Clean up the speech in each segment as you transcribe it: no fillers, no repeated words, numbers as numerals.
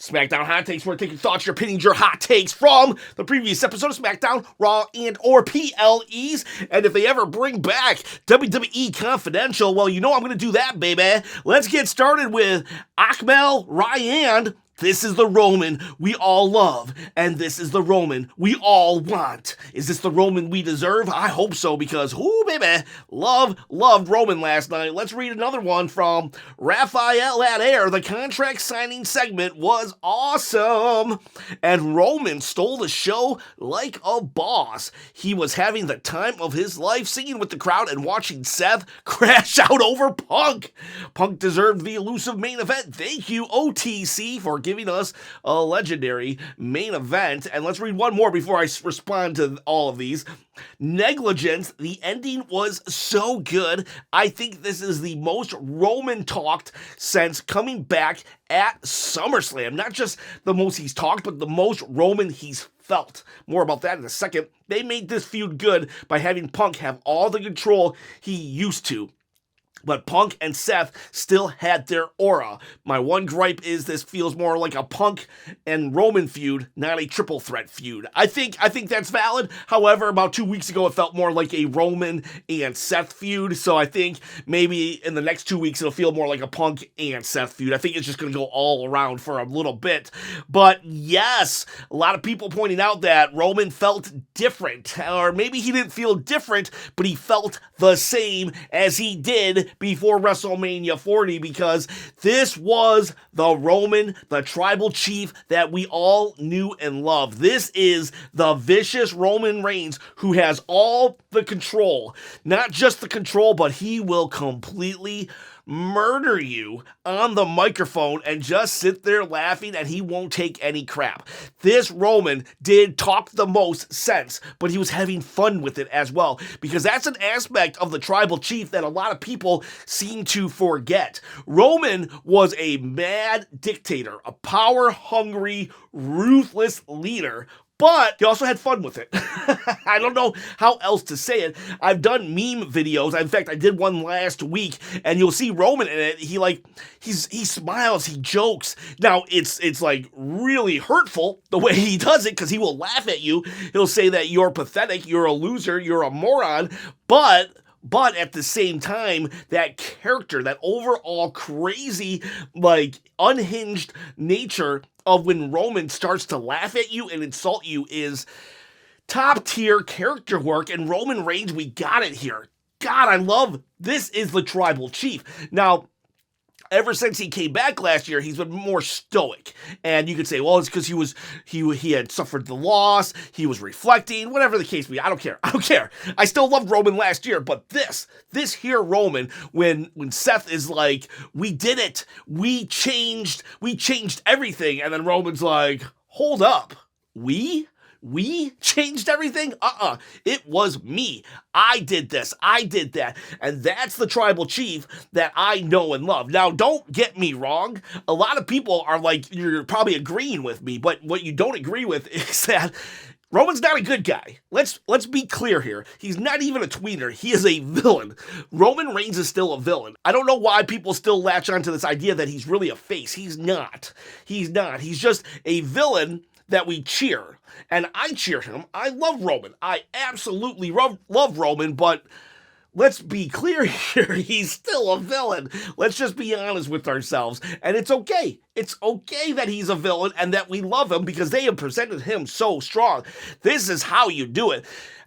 Smackdown Hot Takes, where I take your thoughts, your opinions, your hot takes from the previous episode of Smackdown, Raw, and or PLEs. And if they ever bring back WWE Confidential, well, you know I'm going to do that, baby. Let's get started with Akmal Ryan. This is the Roman we all love, and this is the Roman we all want. Is this the Roman we deserve? I hope so, because, whoo, baby, loved Roman last night. Let's read another one from Raphael at Air. The contract signing segment was awesome, and Roman stole the show like a boss. He was having the time of his life, singing with the crowd and watching Seth crash out over Punk. Punk deserved the elusive main event. Thank you, OTC, for giving us a legendary main event. And let's read one more before I respond to all of these. Negligence, the ending was so good. I think this is the most Roman talked since coming back at SummerSlam. Not just the most he's talked, but the most Roman he's felt. More about that in a second. They made this feud good by having Punk have all the control he used to. But Punk and Seth still had their aura. My one gripe is this feels more like a Punk and Roman feud, not a triple threat feud. I think that's valid. However, about 2 weeks ago, it felt more like a Roman and Seth feud. So I think maybe in the next 2 weeks, it'll feel more like a Punk and Seth feud. I think it's just going to go all around for a little bit. But yes, a lot of people pointing out that Roman felt different. Or maybe he didn't feel different, but he felt the same as he did before WrestleMania 40, because this was the Roman, the tribal chief that we all knew and loved. This is the vicious Roman Reigns who has all the control. Not just the control, but he will completely murder you on the microphone and just sit there laughing, and he won't take any crap. This Roman did talk the most sense, but he was having fun with it as well, because that's an aspect of the tribal chief that a lot of people seem to forget. Roman was a mad dictator, a power-hungry, ruthless leader, but he also had fun with it. I don't know how else to say it. I've done meme videos. In fact, I did one last week, and you'll see Roman in it. He smiles, he jokes. Now, it's like really hurtful the way he does it, because he will laugh at you. He'll say that you're pathetic, you're a loser, you're a moron, but at the same time, that character, that overall crazy, unhinged nature of when Roman starts to laugh at you and insult you is top tier character work. And Roman Reigns, we got it here. God, I love this is the tribal chief. Now, ever since he came back last year, he's been more stoic. And you could say, well, it's because he had suffered the loss, he was reflecting, whatever the case be. I don't care. I still loved Roman last year, but this here Roman, when Seth is like, we did it, we changed everything, and then Roman's like, hold up, we changed everything? It was me. I did this. I did that. And that's the tribal chief that I know and love. Now, don't get me wrong. A lot of people are like, you're probably agreeing with me, but what you don't agree with is that Roman's not a good guy. Let's be clear here. He's not even a tweener. He is a villain. Roman Reigns is still a villain. I don't know why people still latch onto this idea that he's really a face. He's not. He's just a villain that we cheer. And I cheer him. I love Roman. I absolutely love Roman, but let's be clear here. He's still a villain. Let's just be honest with ourselves. And it's okay. It's okay that he's a villain and that we love him, because they have presented him so strong. This is how you do it.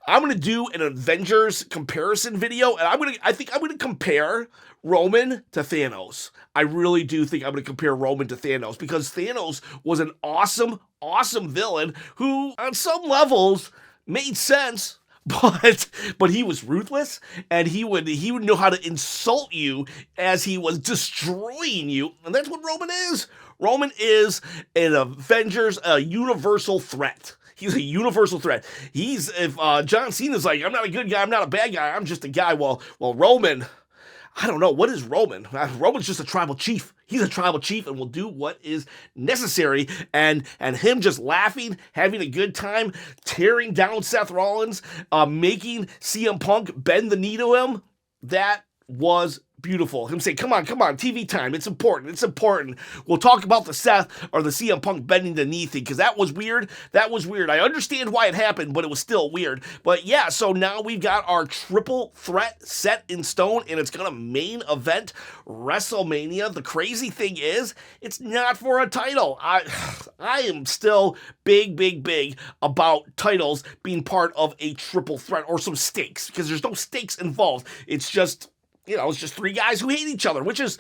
I'm going to do an Avengers comparison video, and I think I'm going to compare Roman to Thanos. I really do think I'm going to compare Roman to Thanos, because Thanos was an awesome villain who, on some levels, made sense. But he was ruthless, and he would know how to insult you as he was destroying you, and that's what Roman is. Roman is an Avengers, a universal threat. He's a universal threat. If John Cena's like, I'm not a good guy, I'm not a bad guy, I'm just a guy. Well, Roman, I don't know. What is Roman? Roman's just a tribal chief. He's a tribal chief and will do what is necessary. And him just laughing, having a good time, tearing down Seth Rollins, making CM Punk bend the knee to him, that was beautiful. Him say, come on, TV time. It's important. We'll talk about the Seth or the CM Punk bending the knee thing, because that was weird. I understand why it happened, but it was still weird. But yeah, so now we've got our triple threat set in stone, and it's going to main event WrestleMania. The crazy thing is, it's not for a title. I am still big about titles being part of a triple threat or some stakes, because there's no stakes involved. It's just, it's just three guys who hate each other, which is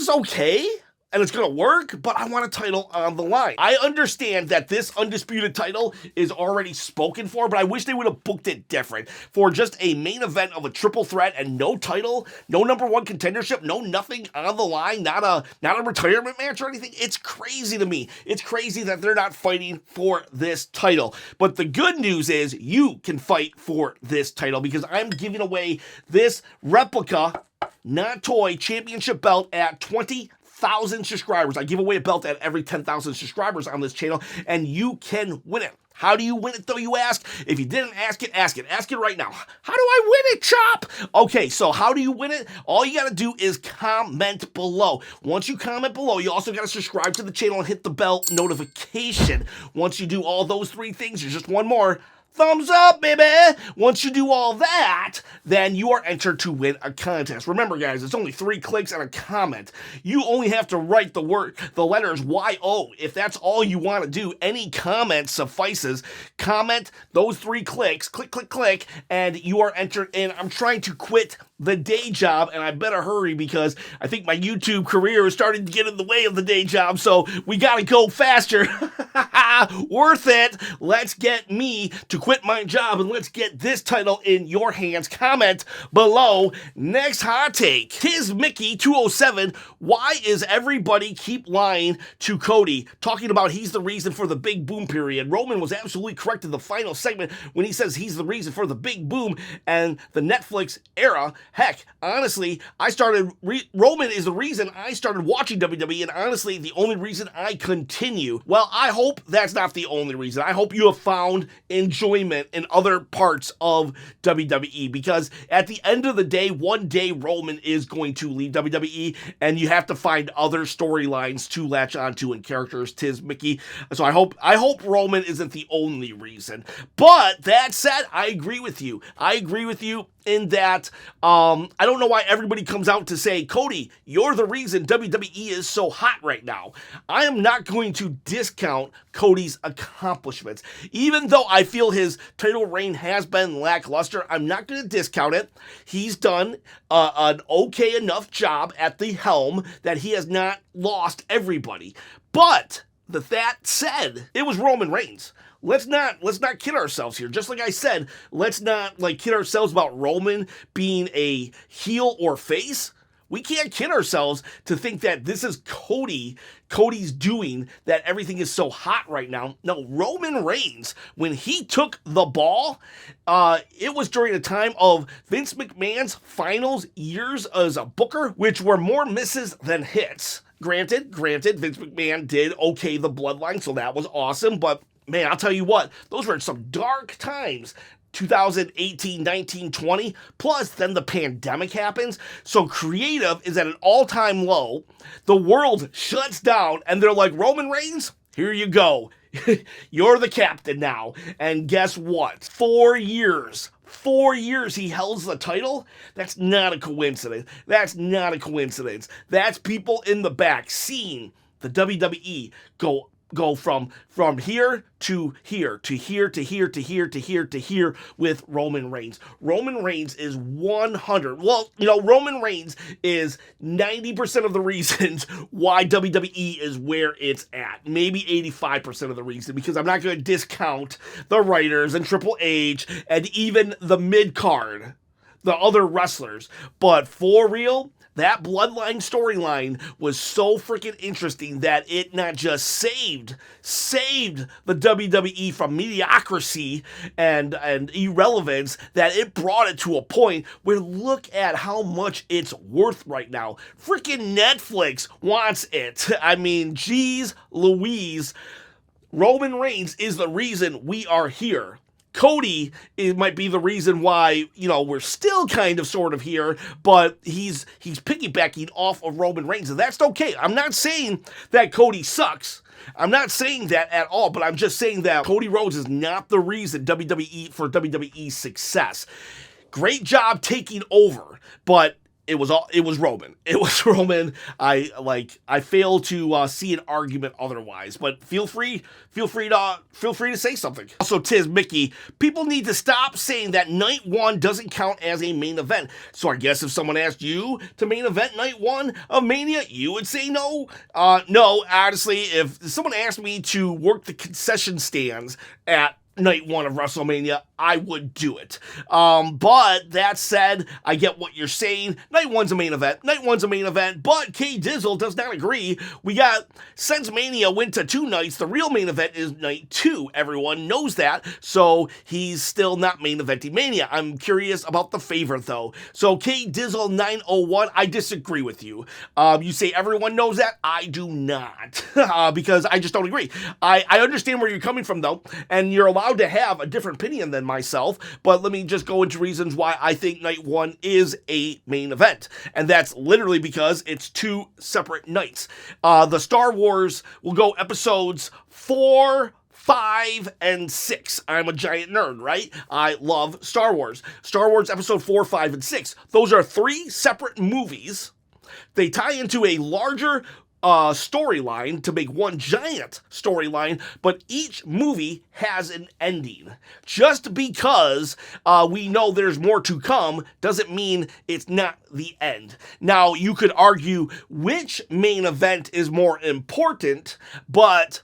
okay, and it's going to work, but I want a title on the line. I understand that this undisputed title is already spoken for, but I wish they would have booked it different. For just a main event of a triple threat and no title, no number one contendership, no nothing on the line, not a retirement match or anything. It's crazy to me. It's crazy that they're not fighting for this title. But the good news is you can fight for this title, because I'm giving away this replica, not toy, championship belt at 20,000 subscribers. I give away a belt at every 10,000 subscribers on this channel, and you can win it. How do you win it, though, you ask? If you didn't ask it, ask it. Ask it right now. How do I win it, Chop? Okay, so how do you win it? All you got to do is comment below. Once you comment below, you also got to subscribe to the channel and hit the bell notification. Once you do all those three things, there's just one more. Thumbs up, baby! Once you do all that, then you are entered to win a contest. Remember, guys, it's only 3 clicks and a comment. You only have to write the letters YO. If that's all you want to do, any comment suffices. Comment those 3 clicks, click, and you are entered in. I'm trying to quit the day job, and I better hurry, because I think my YouTube career is starting to get in the way of the day job, so we gotta go faster. Worth it. Let's get me to quit my job, and let's get this title in your hands. Comment below. Next hot take. Tis Mickey 207. Why is everybody keep lying to Cody? Talking about he's the reason for the big boom period. Roman was absolutely correct in the final segment when he says he's the reason for the big boom and the Netflix era. Heck, honestly, Roman is the reason I started watching WWE, and honestly, the only reason I continue. Well, I hope that's not the only reason. I hope you have found enjoyment in other parts of WWE, because at the end of the day, one day Roman is going to leave WWE, and you have to find other storylines to latch onto and characters. Tis Mickey. So I hope Roman isn't the only reason. But that said, I agree with you. In that, I don't know why everybody comes out to say, Cody, you're the reason WWE is so hot right now. I am not going to discount Cody's accomplishments. Even though I feel his title reign has been lackluster, I'm not going to discount it. He's done an okay enough job at the helm that he has not lost everybody. But that said, it was Roman Reigns. Let's not kid ourselves here. Just like I said, let's not kid ourselves about Roman being a heel or face. We can't kid ourselves to think that this is Cody's doing, that everything is so hot right now. No, Roman Reigns, when he took the ball, it was during a time of Vince McMahon's finals years as a booker, which were more misses than hits. Granted, Vince McMahon did okay the bloodline, so that was awesome, but man, I'll tell you what, those were some dark times. 2018, 19, 20, plus then the pandemic happens. So creative is at an all-time low. The world shuts down, and they're like, Roman Reigns, here you go. You're the captain now. And guess what? 4 years he held the title. That's not a coincidence. That's people in the back seeing the WWE go from here to here to here to here to here to here to here with Roman Reigns. Roman Reigns is 100. Well, Roman Reigns is 90% of the reasons why WWE is where it's at. Maybe 85% of the reason, because I'm not going to discount the writers and Triple H and even the mid-card, the other wrestlers. But for real, that bloodline storyline was so freaking interesting that it not just saved the WWE from mediocrity and irrelevance, that it brought it to a point where look at how much it's worth right now. Freaking Netflix wants it. I mean, geez Louise, Roman Reigns is the reason we are here. Cody, it might be the reason why, we're still kind of sort of here, but he's piggybacking off of Roman Reigns, and that's okay. I'm not saying that Cody sucks. I'm not saying that at all, but I'm just saying that Cody Rhodes is not the reason for WWE's success. Great job taking over, but it was Roman. It was Roman. I fail to see an argument otherwise, but feel free to say something. Also, Tiz Mickey, people need to stop saying that night one doesn't count as a main event. So I guess if someone asked you to main event night one of Mania, you would say no. No, honestly, if someone asked me to work the concession stands at night one of WrestleMania, I would do it. But that said, I get what you're saying. Night one's a main event. But K Dizzle does not agree. Since Mania went to 2 nights, the real main event is night 2. Everyone knows that, so he's still not main eventing Mania. I'm curious about the favor, though. So K Dizzle 901, I disagree with you. You say everyone knows that? I do not, because I just don't agree. I understand where you're coming from, though, and you're allowed to have a different opinion than myself, but let me just go into reasons why I think night one is a main event, and that's literally because it's 2 separate nights. The Star Wars will go episodes 4, 5, and 6. I'm a giant nerd, right? I love Star Wars. Star Wars episode 4, 5, and 6. Those are 3 separate movies. They tie into a larger storyline to make one giant storyline, but each movie has an ending. Just because we know there's more to come doesn't mean it's not the end. Now, you could argue which main event is more important, but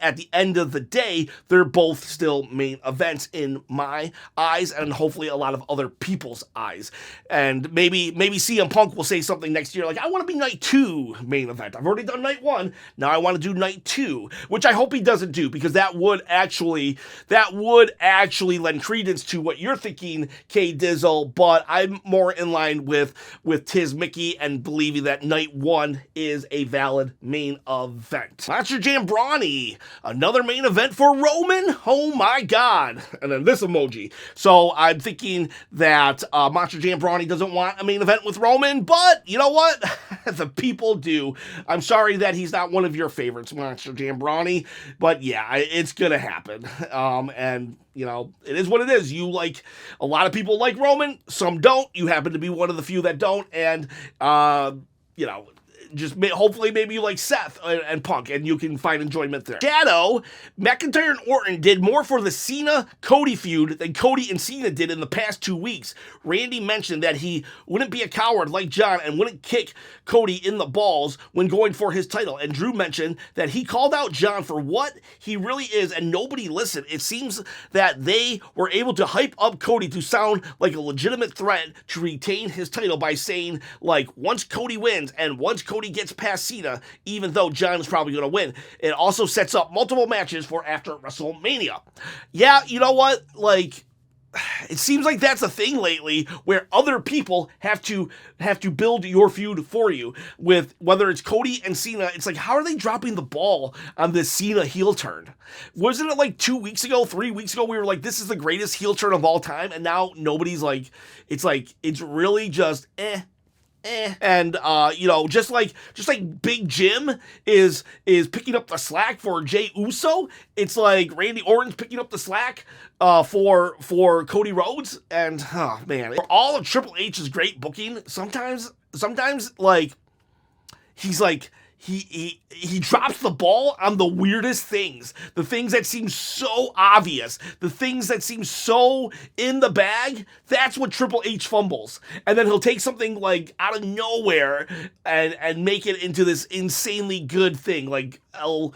at the end of the day, they're both still main events in my eyes, and hopefully a lot of other people's eyes. And maybe CM Punk will say something next year like, I want to be night 2 main event. I've already done night 1. Now I want to do night 2, which I hope he doesn't do, because that would actually lend credence to what you're thinking, K Dizzle. But I'm more in line with Tiz Mickey and believing that night 1 is a valid main event. Macho Jam Brawny, another main event for Roman? Oh my god. And then this emoji. So I'm thinking that Macho Jam Brawny doesn't want a main event with Roman, but you know what? The people do. I'm sorry that he's not one of your favorites, Macho Jam Brawny, but yeah, it's gonna happen. And it is what it is. A lot of people like Roman, some don't. You happen to be one of the few that don't, and just hopefully maybe you like Seth and Punk, and you can find enjoyment there. Shadow, McIntyre and Orton did more for the Cena-Cody feud than Cody and Cena did in the past 2 weeks. Randy mentioned that he wouldn't be a coward like John and wouldn't kick Cody in the balls when going for his title. And Drew mentioned that he called out John for what he really is, and nobody listened. It seems that they were able to hype up Cody to sound like a legitimate threat to retain his title by saying, once Cody wins and once Cody gets past Cena, even though John is probably going to win. It also sets up multiple matches for after WrestleMania. Yeah, you know what? It seems like that's a thing lately where other people have to build your feud for you. With whether it's Cody and Cena, it's like, how are they dropping the ball on this Cena heel turn? Wasn't it 2 weeks ago, 3 weeks ago, we were like, this is the greatest heel turn of all time, and now nobody's it's really just And just like Big Jim is picking up the slack for Jey Uso, it's like Randy Orton's picking up the slack for Cody Rhodes. And man, for all of Triple H's great booking, sometimes he's he drops the ball on the weirdest things, the things that seem so obvious, the things that seem so in the bag. That's what Triple H fumbles, and then he'll take something out of nowhere and make it into this insanely good thing, like El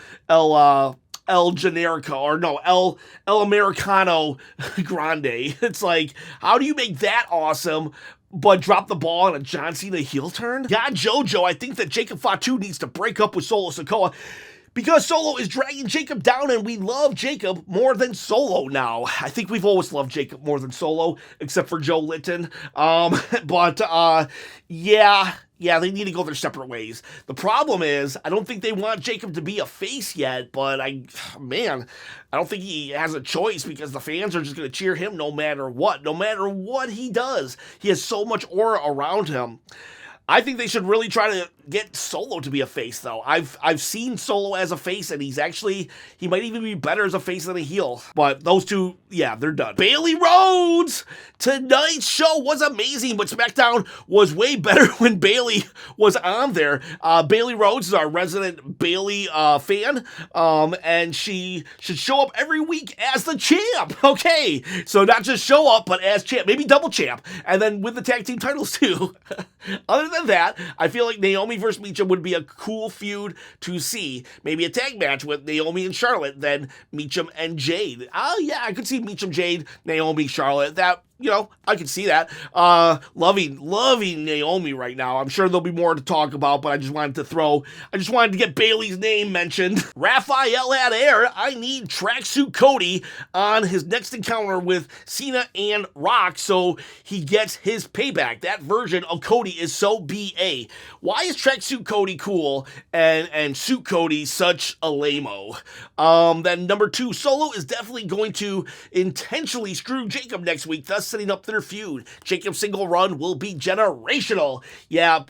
Generico, or no, El Americano Grande. It's like, how do you make that awesome but drop the ball on a John Cena heel turn? Yeah, JoJo, I think that Jacob Fatu needs to break up with Solo Sikoa. Because Solo is dragging Jacob down, and we love Jacob more than Solo now. I think we've always loved Jacob more than Solo, except for Joe Litton. Yeah, they need to go their separate ways. The problem is, I don't think they want Jacob to be a face yet, but I don't think he has a choice because the fans are just going to cheer him no matter what. No matter what he does, he has so much aura around him. I think they should really try to get Solo to be a face, though. I've seen Solo as a face, and he might even be better as a face than a heel. But those two, yeah, they're done. Bailey Rhodes! Tonight's show was amazing, but SmackDown was way better when Bailey was on there. Bailey Rhodes is our resident Bailey fan, and she should show up every week as the champ. Okay, so not just show up, but as champ, maybe double champ, and then with the tag team titles too. Other than that, I feel like Naomi versus Meechum would be a cool feud to see. Maybe a tag match with Naomi and Charlotte, then Meechum and Jade. Oh yeah, I could see Meechum, Jade, Naomi, Charlotte. That, I could see that. Loving Naomi right now. I'm sure there'll be more to talk about, but I just wanted to get Bailey's name mentioned. Raphael at air. I need Tracksuit Cody on his next encounter with Cena and Rock so he gets his payback. That version of Cody is so BA. Why is Tracksuit Cody cool and Suit Cody such a lame-o? Then number 2, Solo is definitely going to intentionally screw Jacob next week, thus setting up their feud. Jacob's single run will be generational. Yeah,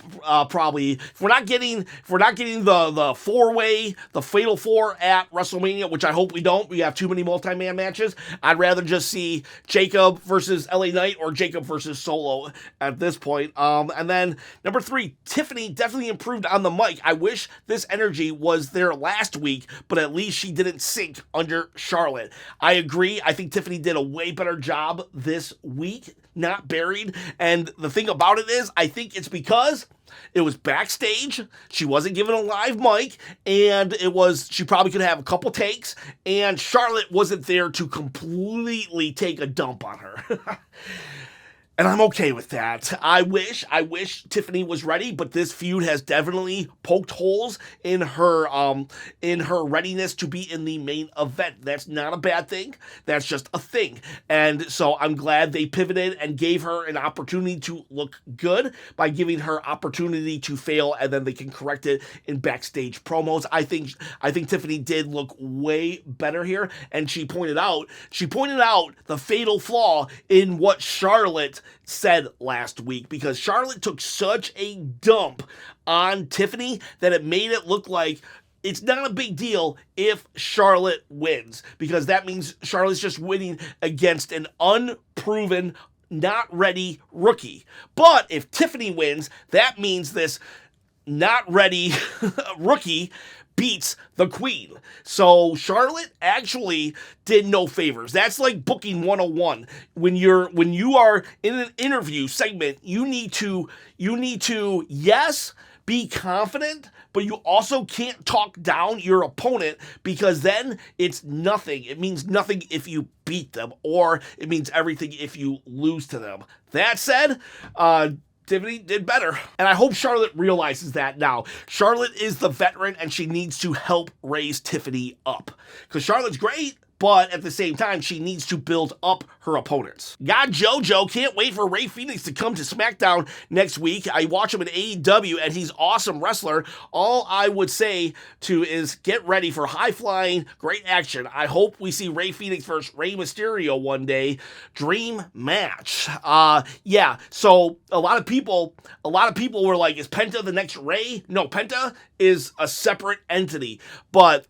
probably. If we're not getting the 4-way, the Fatal 4 at WrestleMania, which I hope we don't. We have too many multi-man matches. I'd rather just see Jacob versus LA Knight or Jacob versus Solo at this point. And then number 3, Tiffany definitely improved on the mic. I wish this energy was there last week, but at least she didn't sink under Charlotte. I agree. I think Tiffany did a way better job this week, not buried. And the thing about it is, I think it's because it was backstage, she wasn't given a live mic, and she probably could have a couple takes, and Charlotte wasn't there to completely take a dump on her. And I'm okay with that. I wish Tiffany was ready, but this feud has definitely poked holes in her readiness to be in the main event. That's not a bad thing. That's just a thing. And so I'm glad they pivoted and gave her an opportunity to look good by giving her opportunity to fail, and then they can correct it in backstage promos. I think Tiffany did look way better here, and she pointed out the fatal flaw in what Charlotte said last week, because Charlotte took such a dump on Tiffany that it made it look like it's not a big deal if Charlotte wins, because that means Charlotte's just winning against an unproven, not ready rookie. But if Tiffany wins, that means this not ready rookie beats the queen. So Charlotte actually did no favors. That's like booking 101. When you are in an interview segment, you need to yes, be confident, but you also can't talk down your opponent, because then it's nothing. It means nothing if you beat them, or it means everything if you lose to them. That said, Tiffany did better. And I hope Charlotte realizes that now. Charlotte is the veteran, and she needs to help raise Tiffany up. Because Charlotte's great, but at the same time, she needs to build up her opponents. Got JoJo. Can't wait for Rey Fenix to come to SmackDown next week. I watch him in AEW, and he's an awesome wrestler. All I would say is get ready for high-flying, great action. I hope we see Rey Fenix versus Rey Mysterio one day. Dream match. Yeah, so a lot of people were like, is Penta the next Rey? No, Penta is a separate entity, but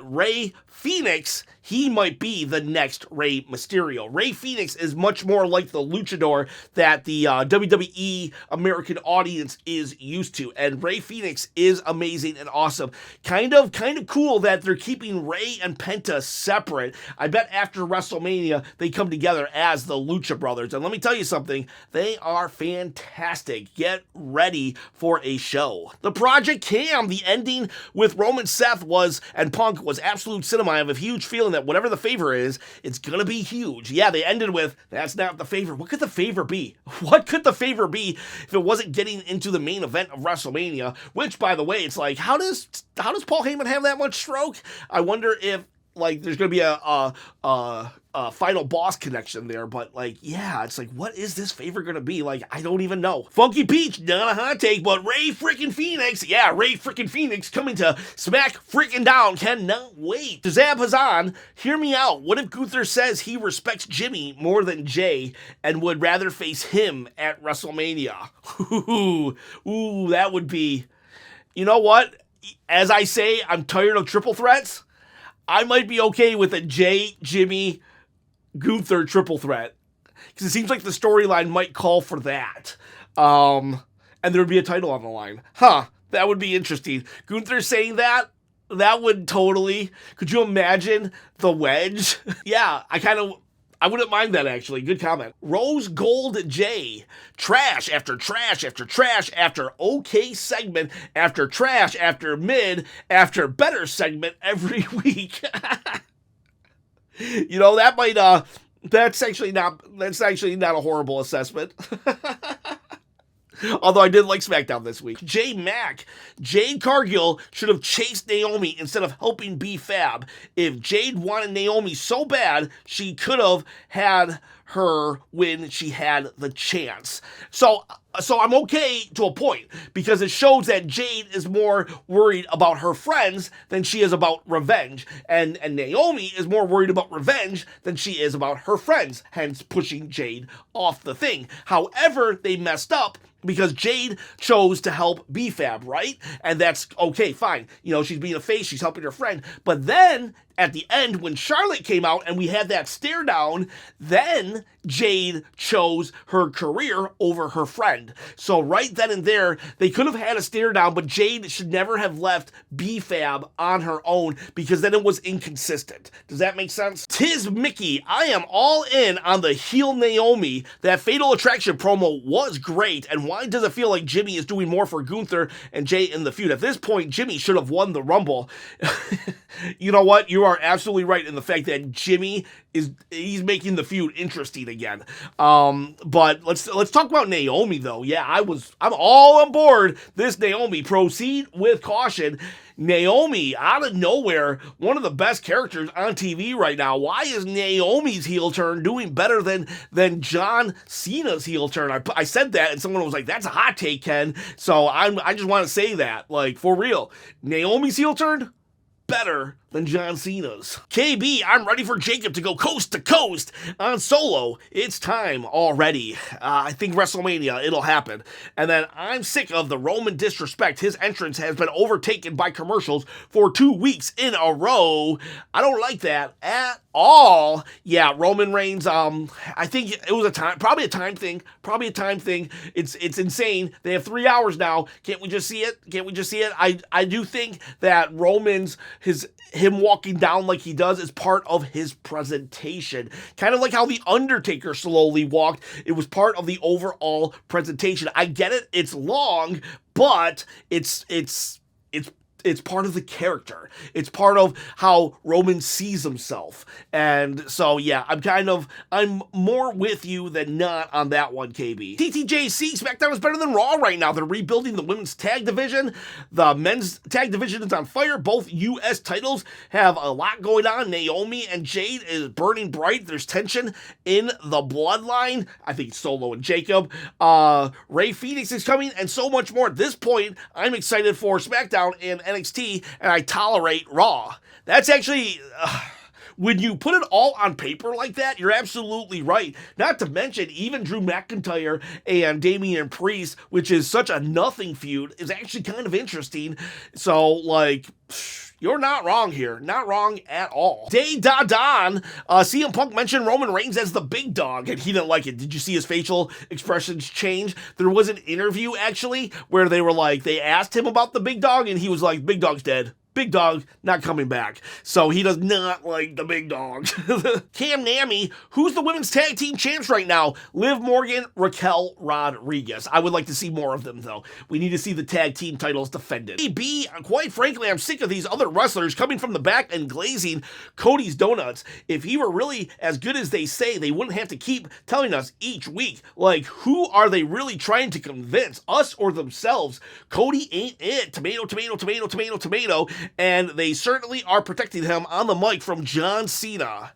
Rey Fenix, he might be the next Rey Mysterio. Rey Fenix is much more like the luchador that the WWE American audience is used to, and Rey Fenix is amazing and awesome. Kind of cool that they're keeping Rey and Penta separate. I bet after WrestleMania, they come together as the Lucha Brothers, and let me tell you something, they are fantastic. Get ready for a show. The Project Cam, the ending with Roman Seth and Punk Punk was absolute cinema. I have a huge feeling that whatever the favor is, it's gonna be huge. Yeah, they ended with, that's not the favor. What could the favor be? What could the favor be if it wasn't getting into the main event of WrestleMania? Which, by the way, it's like, how does Paul Heyman have that much stroke? I wonder if, like, there's gonna be a final boss connection there, but, like, yeah, it's like, what is this favor gonna be? Like, I don't even know. Funky Peach, not a hot take, but Ray frickin' Phoenix, yeah, Ray frickin' Phoenix coming to Smack frickin' Down, cannot wait. Shazam Hazan, hear me out. What if Gunther says he respects Jimmy more than Jay and would rather face him at WrestleMania? Ooh, that would be, you know what? As I say, I'm tired of triple threats. I might be okay with a Jay, Jimmy, Gunther triple threat, because it seems like the storyline might call for that, and there would be a title on the line. That would be interesting. Gunther saying that would totally, could you imagine the wedge? Yeah, I wouldn't mind that, actually. Good comment. Rose Gold J. Trash after trash after trash after okay segment after trash after mid after better segment every week. You know, that might, that's actually not a horrible assessment. Although I did like SmackDown this week. J Mac. Jade Cargill should have chased Naomi instead of helping B-Fab. If Jade wanted Naomi so bad, she could have had her when she had the chance. So I'm okay to a point, because it shows that Jade is more worried about her friends than she is about revenge. And Naomi is more worried about revenge than she is about her friends, hence pushing Jade off the thing. However, they messed up because Jade chose to help B-Fab, right? And that's okay, fine. You know, she's being a face, she's helping her friend. But then, at the end, when Charlotte came out and we had that stare down, then Jade chose her career over her friend. So right then and there, they could have had a stare down, but Jade should never have left B-Fab on her own, because then it was inconsistent. Does that make sense? Tiz Mickey, I am all in on the heel Naomi. That Fatal Attraction promo was great, and why does it feel like Jimmy is doing more for Gunther and Jay in the feud? At this point, Jimmy should have won the Rumble. You know what? You are absolutely right in the fact that Jimmy he's making the feud interesting again. But let's talk about Naomi though. Yeah, I'm all on board this Naomi. Proceed with caution. Naomi, out of nowhere, one of the best characters on TV right now. Why is Naomi's heel turn doing better than John Cena's heel turn? I said that, and someone was like, that's a hot take, Ken. So I just want to say that, like, for real. Naomi's heel turn, better than John Cena's. KB, I'm ready for Jacob to go coast to coast on Solo. It's time already. I think WrestleMania, it'll happen. And then I'm sick of the Roman disrespect. His entrance has been overtaken by commercials for 2 weeks in a row. I don't like that at all. Yeah, Roman Reigns, I think it was probably a time thing. It's insane. They have 3 hours now. Can't we just see it? I do think that Roman's, him walking down like he does is part of his presentation. Kind of like how The Undertaker slowly walked. It was part of the overall presentation. I get it, it's long, but it's part of the character. It's part of how Roman sees himself. And so, yeah, I'm more with you than not on that one, KB. TTJC, SmackDown is better than Raw right now. They're rebuilding the women's tag division. The men's tag division is on fire. Both U.S. titles have a lot going on. Naomi and Jade is burning bright. There's tension in the bloodline. I think Solo and Jacob. Ray Phoenix is coming, and so much more. At this point, I'm excited for SmackDown and NXT, and I tolerate Raw. That's actually, when you put it all on paper like that, you're absolutely right. Not to mention, even Drew McIntyre and Damian Priest, which is such a nothing feud, is actually kind of interesting. So, like, you're not wrong here. Not wrong at all. Day Da Don, CM Punk mentioned Roman Reigns as the big dog, and he didn't like it. Did you see his facial expressions change? There was an interview, actually, where they asked him about the big dog, and he was like, big dog's dead. Big Dog not coming back. So he does not like the Big Dog. Cam Nami, who's the women's tag team champs right now? Liv Morgan, Raquel Rodriguez. I would like to see more of them, though. We need to see the tag team titles defended. AB, quite frankly, I'm sick of these other wrestlers coming from the back and glazing Cody's donuts. If he were really as good as they say, they wouldn't have to keep telling us each week. Like, who are they really trying to convince, us or themselves? Cody ain't it. Tomato, tomato, tomato, tomato, tomato. And they certainly are protecting him on the mic from John Cena.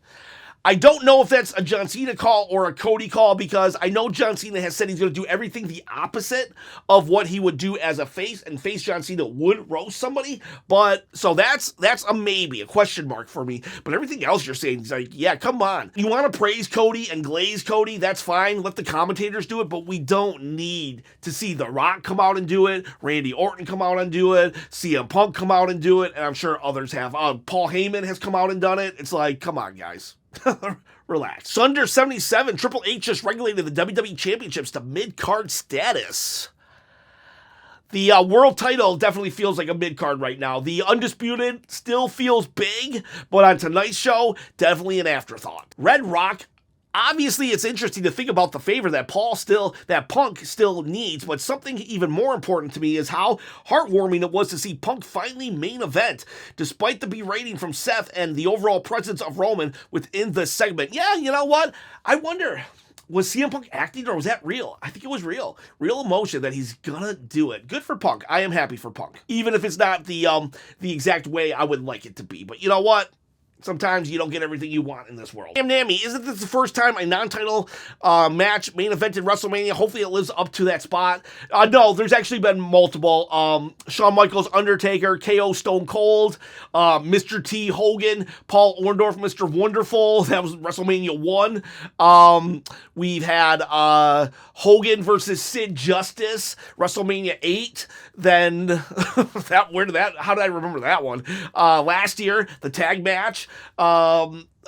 I don't know if that's a John Cena call or a Cody call, because I know John Cena has said he's going to do everything the opposite of what he would do as a face, and face John Cena would roast somebody. But so that's a maybe, a question mark for me. But everything else you're saying is like, yeah, come on. You want to praise Cody and glaze Cody? That's fine. Let the commentators do it, but we don't need to see The Rock come out and do it, Randy Orton come out and do it, CM Punk come out and do it, and I'm sure others have. Paul Heyman has come out and done it. It's like, come on, guys. Relax. Thunder 77, Triple H just regulated the WWE Championships to mid-card status. The world title definitely feels like a mid-card right now. The Undisputed still feels big, but on tonight's show, definitely an afterthought. Red Rock, obviously it's interesting to think about the favor that Punk still needs, but something even more important to me is how heartwarming it was to see Punk finally main event, despite the berating from Seth and the overall presence of Roman within the segment. Yeah, you know what? I wonder, was CM Punk acting or was that real? I think it was real. Real emotion that he's gonna do it. Good for Punk. I am happy for Punk. Even if it's not the exact way I would like it to be. But you know what? Sometimes you don't get everything you want in this world. Cam Nami, isn't this the first time a non-title match main event in WrestleMania? Hopefully it lives up to that spot. No, there's actually been multiple. Shawn Michaels, Undertaker, KO Stone Cold, Mr. T Hogan, Paul Orndorff, Mr. Wonderful. That was WrestleMania 1. We've had Hogan versus Sid Justice, WrestleMania 8. Then, how did I remember that one? Last year, the tag match.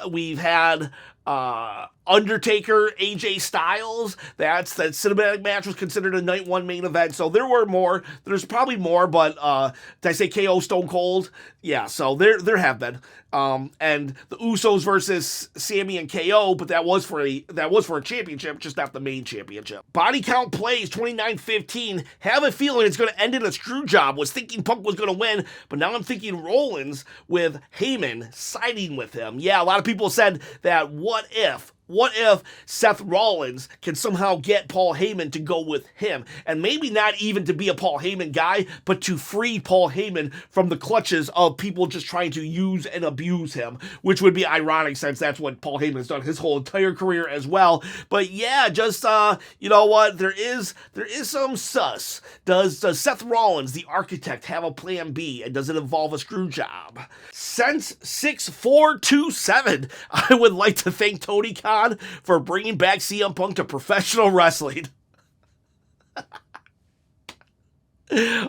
We've had Undertaker, AJ Styles. That cinematic match was considered a night one main event. So there were more. There's probably more, but did I say KO Stone Cold? Yeah, so there have been. And the Usos versus Sammy and KO, but that was for a championship, just not the main championship. Body count plays 29-15. Have a feeling it's going to end in a screw job. Was thinking Punk was going to win, but now I'm thinking Rollins with Heyman siding with him. Yeah, a lot of people said that what if Seth Rollins can somehow get Paul Heyman to go with him? And maybe not even to be a Paul Heyman guy, but to free Paul Heyman from the clutches of people just trying to use and abuse him, which would be ironic since that's what Paul Heyman has done his whole entire career as well. But yeah, just, you know what? There is some sus. Does Seth Rollins, the architect, have a plan B? And does it involve a screw job? Since 6427, I would like to thank Tony Khan for bringing back CM Punk to professional wrestling.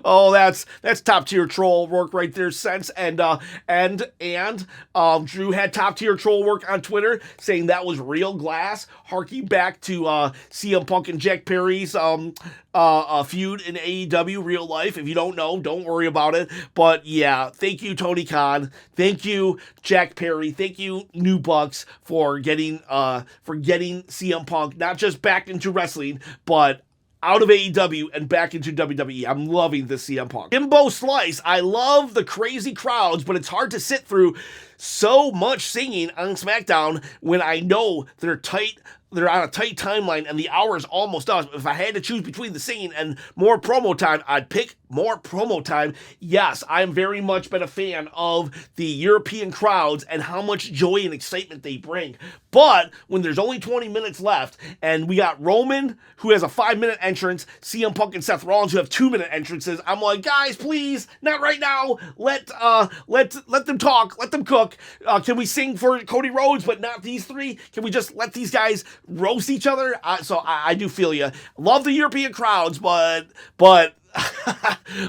Oh, that's top tier troll work right there, Sense. And Drew had top tier troll work on Twitter saying that was real glass, harking back to CM Punk and Jack Perry's feud in AEW real life. If you don't know, don't worry about it. But yeah, thank you, Tony Khan. Thank you, Jack Perry. Thank you, New Bucks, for getting CM Punk not just back into wrestling, but out of AEW and back into WWE. I'm loving this CM Punk. Jimbo Slice, I love the crazy crowds, but it's hard to sit through so much singing on SmackDown when I know they're on a tight timeline and the hour is almost up. If I had to choose between the singing and more promo time, I'd pick more promo time. Yes, I'm very much been a fan of the European crowds and how much joy and excitement they bring. But when there's only 20 minutes left and we got Roman, who has a 5-minute entrance, CM Punk and Seth Rollins, who have 2-minute entrances, I'm like, guys, please, not right now. Let them talk, let them cook. Can we sing for Cody Rhodes, but not these three? Can we just let these guys roast each other? So I do feel you. Love the European crowds, but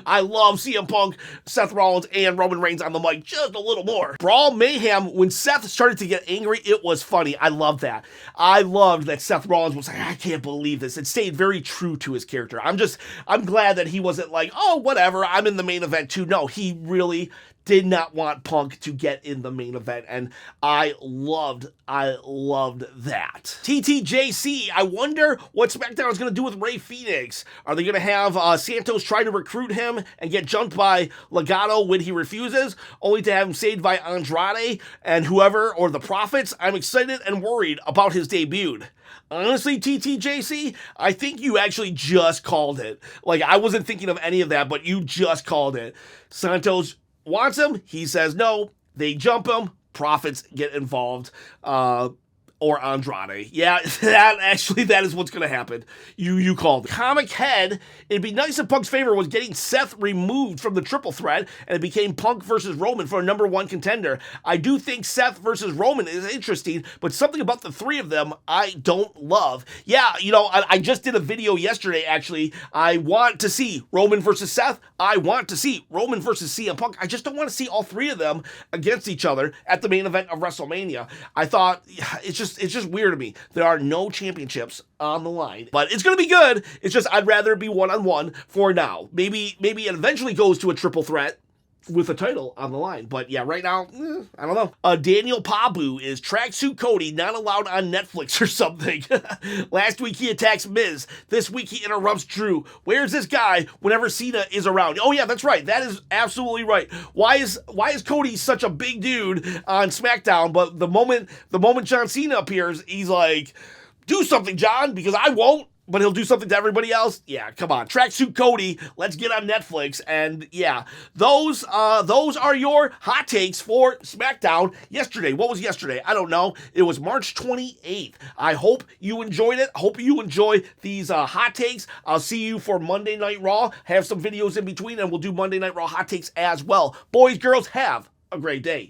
I love CM Punk, Seth Rollins, and Roman Reigns on the mic just a little more. Brawl Mayhem, when Seth started to get angry, it was funny. I love that. I loved that Seth Rollins was like, I can't believe this. It stayed very true to his character. I'm glad that he wasn't like, oh, whatever, I'm in the main event too. No, he really did not want Punk to get in the main event, and I loved that. TTJC, I wonder what SmackDown is going to do with Rey Fenix. Are they going to have Santos try to recruit him and get jumped by Legado when he refuses, only to have him saved by Andrade and whoever, or the Profits? I'm excited and worried about his debut. Honestly, TTJC, I think you actually just called it. Like, I wasn't thinking of any of that, but you just called it. Santos wants him. He says no. They jump him. Profits get involved. Or Andrade. Yeah, that is what's going to happen. You called it. Comic Head, it'd be nice if Punk's favor was getting Seth removed from the triple threat and it became Punk versus Roman for a number one contender. I do think Seth versus Roman is interesting, but something about the three of them I don't love. Yeah, I just did a video yesterday, actually. I want to see Roman versus Seth. I want to see Roman versus CM Punk. I just don't want to see all three of them against each other at the main event of WrestleMania. I thought, it's just weird to me. There are no championships on the line, but it's going to be good. It's just I'd rather it be one-on-one for now. Maybe it eventually goes to a triple threat with a title on the line. But yeah, right now, I don't know. Daniel Pabu is Tracksuit Cody not allowed on Netflix or something. Last week he attacks Miz. This week he interrupts Drew. Where's this guy whenever Cena is around? Oh yeah, that's right. That is absolutely right. Why is Cody such a big dude on SmackDown, but the moment John Cena appears, he's like, do something, John, because I won't. But he'll do something to everybody else? Yeah, come on. Tracksuit Cody, let's get on Netflix. And yeah, those are your hot takes for SmackDown yesterday. What was yesterday? I don't know. It was March 28th. I hope you enjoyed it. Hope you enjoy these hot takes. I'll see you for Monday Night Raw. Have some videos in between, and we'll do Monday Night Raw hot takes as well. Boys, girls, have a great day.